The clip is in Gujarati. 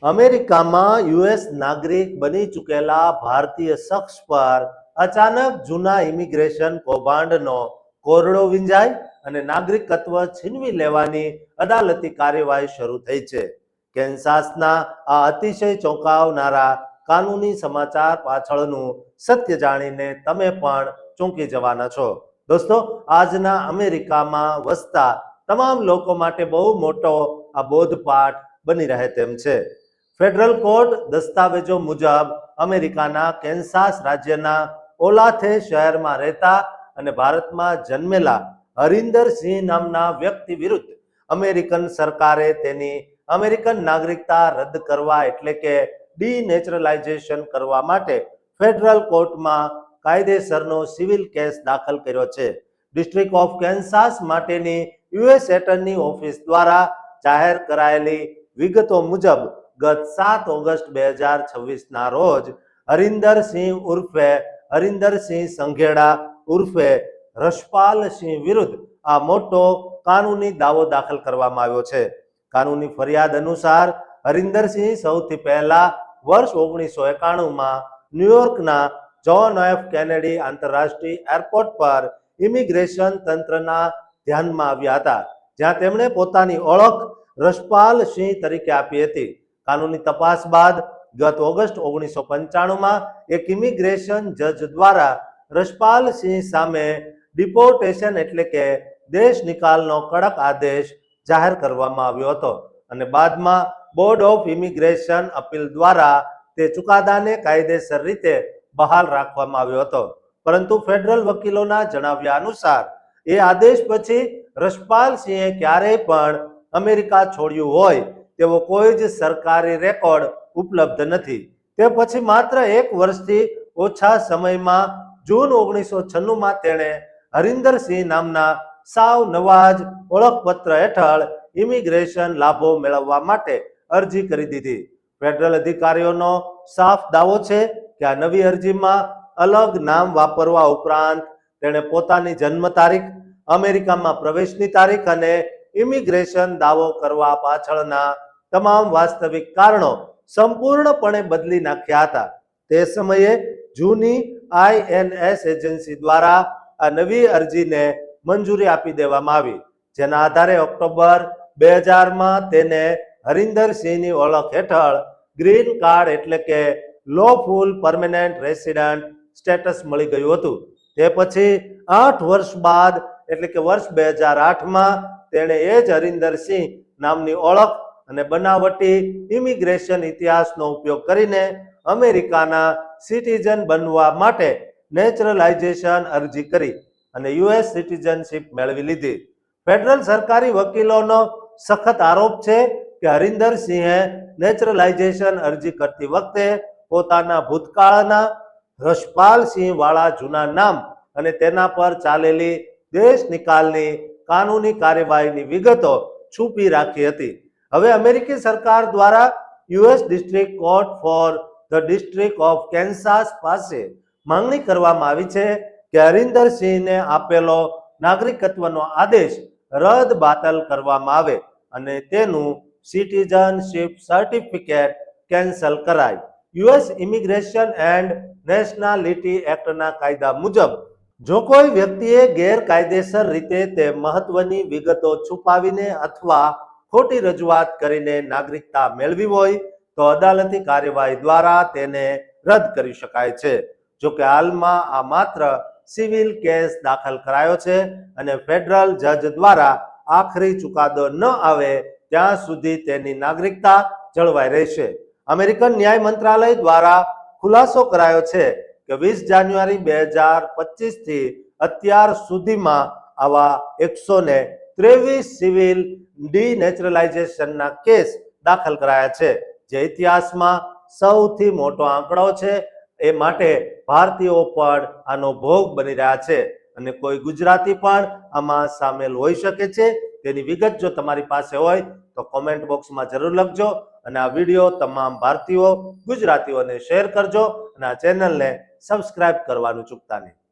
અમેરિકામાં યુએસ નાગરિક બની ચૂકેલા ભારતીય શખ્સ પર અચાનક જૂના ઇમિગ્રેશન કૌભાંડનો કોરડો વીંજાય અને નાગરિકત્વ છીનવી લેવાની અદાલતી કાર્યવાહી શરૂ થઈ છે. કેન્સાસના આ અતિશય ચોંકાવનારા કાનૂની સમાચાર પાછળનું સત્ય જાણીને તમે પણ ચોંકી જવાના છો. દોસ્તો, આજના અમેરિકામાં વસતા તમામ લોકો માટે બહુ મોટો આ બોધપાઠ બની રહે તેમ છે. ફેડરલ કોર્ટ દસ્તાવેજો મુજબ અમેરિકાના કેન્સાસ રાજ્યના ઓલાથે શહેરમાં રહેતા અને ભારતમાં જન્મેલા હરિન્દર સિંહ નામના વ્યક્તિ વિરુદ્ધ અમેરિકન સરકારે તેની અમેરિકન નાગરિકતા રદ કરવા એટલે કે ડીનેચરલાઇઝેશન કરવા માટે ફેડરલ કોર્ટમાં કાયદેસરનો સિવિલ કેસ દાખલ કર્યો છે. ડિસ્ટ્રિક્ટ ઓફ કેન્સાસ માટેની યુએસ એટર્ની ઓફિસ દ્વારા જાહેર કરાયેલી વિગતો મુજબ ગત 7 ઓગસ્ટ 2026ના રોજ હરિન્દર સિંહ ઉર્ફે હરિન્દર સિંહ સંઘેડા ઉર્ફે રશપાલ સિંહ વિરુદ્ધ આ મોટો કાનૂની દાવો દાખલ કરવામાં આવ્યો છે. કાનૂની ફરિયાદ અનુસાર હરિન્દર સિંહ સૌથી પહેલા વર્ષ 1991માં ન્યુયોર્કના જોન એફ કેનેડી આંતરરાષ્ટ્રીય એરપોર્ટ પર ઇમિગ્રેશન તંત્રના ધ્યાનમાં આવ્યા હતા, જ્યાં તેમણે પોતાની ઓળખ રશપાલ સિંહ તરીકે આપી હતી. કાનૂની તપાસ બાદ ગત ઓગસ્ટ 1995માં એક ઇમિગ્રેશન જજ દ્વારા રશપાલ સિંહ સામે ડિપોર્ટેશન એટલે કે દેશ નિકાલનો કડક આદેશ જાહેર કરવામાં આવ્યો હતો અને બાદમાં બોર્ડ ઓફ ઇમિગ્રેશન અપીલ દ્વારા તે ચુકાદાને કાયદેસર રીતે બહાલ રાખવામાં આવ્યો હતો. પરંતુ ફેડરલ વકીલોના જણાવ્યા અનુસાર એ આદેશ પછી રશપાલ સિંહે ક્યારેય પણ અમેરિકા છોડ્યું હોય તેવો કોઈ જ સરકારી રેકોર્ડ ઉપલબ્ધ નથી. તે પછી માત્ર 1 વર્ષથી ઓછા સમયમાં જૂન 1996માં તેણે હરિન્દર સિંહ નામના સાવ નવા જ ઓળખપત્ર હેઠળ ઇમિગ્રેશન લાભો મેળવવા માટે અરજી કરી દીધી. ફેડરલ અધિકારીઓનો સાફ દાવો છે કે આ નવી અરજીમાં અલગ નામ વાપરવા ઉપરાંત તેણે પોતાની જન્મ તારીખ, અમેરિકામાં પ્રવેશની તારીખ અને ઇમિગ્રેશન દાવો કરવા પાછળના તમામ વાસ્તવિક કારણો સંપૂર્ણપણે બદલી નાખ્યા હતા. તે સમયે જૂની INS એજન્સી દ્વારા આ નવી અરજીને મંજૂરી આપી દેવામાં આવી, જેના આધારે ઓક્ટોબર 2000માં તેને હરિન્દર સિંહની ઓળખ હેઠળ ગ્રીન કાર્ડ એટલે કે લોફુલ પરમેનન્ટ રેસિડન્ટ સ્ટેટસ મળી ગયું હતું. તે પછી 8 વર્ષ બાદ એટલે કે વર્ષ 2008માં તેણે એ જ હરિન્દર સિંહ નામની ઓળખ અને બનાવટી ઇમિગ્રેશન ઇતિહાસનો ઉપયોગ કરીને અમેરિકાના સિટીઝન બનવા માટે નેચરલાઇઝેશન અરજી કરી અને યુએસ સિટીઝનશીપ મેળવી લીધી. ફેડરલ સરકારી વકીલોનો સખત આરોપ છે કે હરિન્દર સિંહે નેચરલાઇઝેશન અરજી કરતી વખતે પોતાના ભૂતકાળના રશપાલ સિંહ વાળા જૂના નામ અને તેના પર ચાલેલી દેશ નિકાલની કાનૂની કાર્યવાહીની વિગતો છુપી રાખી હતી. હવે અમેરિકી સરકાર દ્વારા US district court for the district of Kansas પાસે માંગણી કરવામાં આવી છે કે હરિન્દર સિંહને આપેલો નાગરિકત્વનો આદેશ રદ બાતલ કરવામાં આવે અને તેનું સિટીઝનશીપ સર્ટિફિકેટ કેન્સલ કરાય. યુએસ ઇમિગ્રેશન એન્ડ નેશનાલિટી એક્ટના કાયદા મુજબ જો કોઈ વ્યક્તિએ ગેરકાયદેસર રીતે તે મહત્વની વિગતો છુપાવીને અથવા ખોટી રજૂઆત કરીને નાગરિકતા મેળવી હોય તો અદાલતી કાર્યવાહી દ્વારા તેને રદ કરી શકાય છે. જો કે હાલમાં આ માત્ર સિવિલ કેસ દાખલ કરાયો છે અને ફેડરલ જજ દ્વારા આખરી ચુકાદો ન આવે ત્યાં સુધી તેની નાગરિકતા જળવાઈ રહેશે. અમેરિકન ન્યાય મંત્રાલય દ્વારા ખુલાસો કરાયો છે કે 20 જાન્યુઆરી 2025 થી અત્યાર સુધીમાં આવા 123 સિવિલ ડીનેચરલાઇઝેશનના કેસ દાખલ કરાયા છે, જે ઇતિહાસમાં સૌથી મોટો આંકડો છે. એ માટે ભારતીયો પણ આનો ભોગ બની રહ્યા છે અને કોઈ ગુજરાતી પણ આમાં સામેલ હોઈ શકે છે. તેની વિગત જો તમારી પાસે હોય તો કોમેન્ટ બોક્સમાં જરૂર લખજો અને આ વિડીયો તમામ ભારતીયો ગુજરાતીઓને શેર કરજો અને આ ચેનલને સબસ્ક્રાઇબ કરવાનું ચૂકતા નહીં.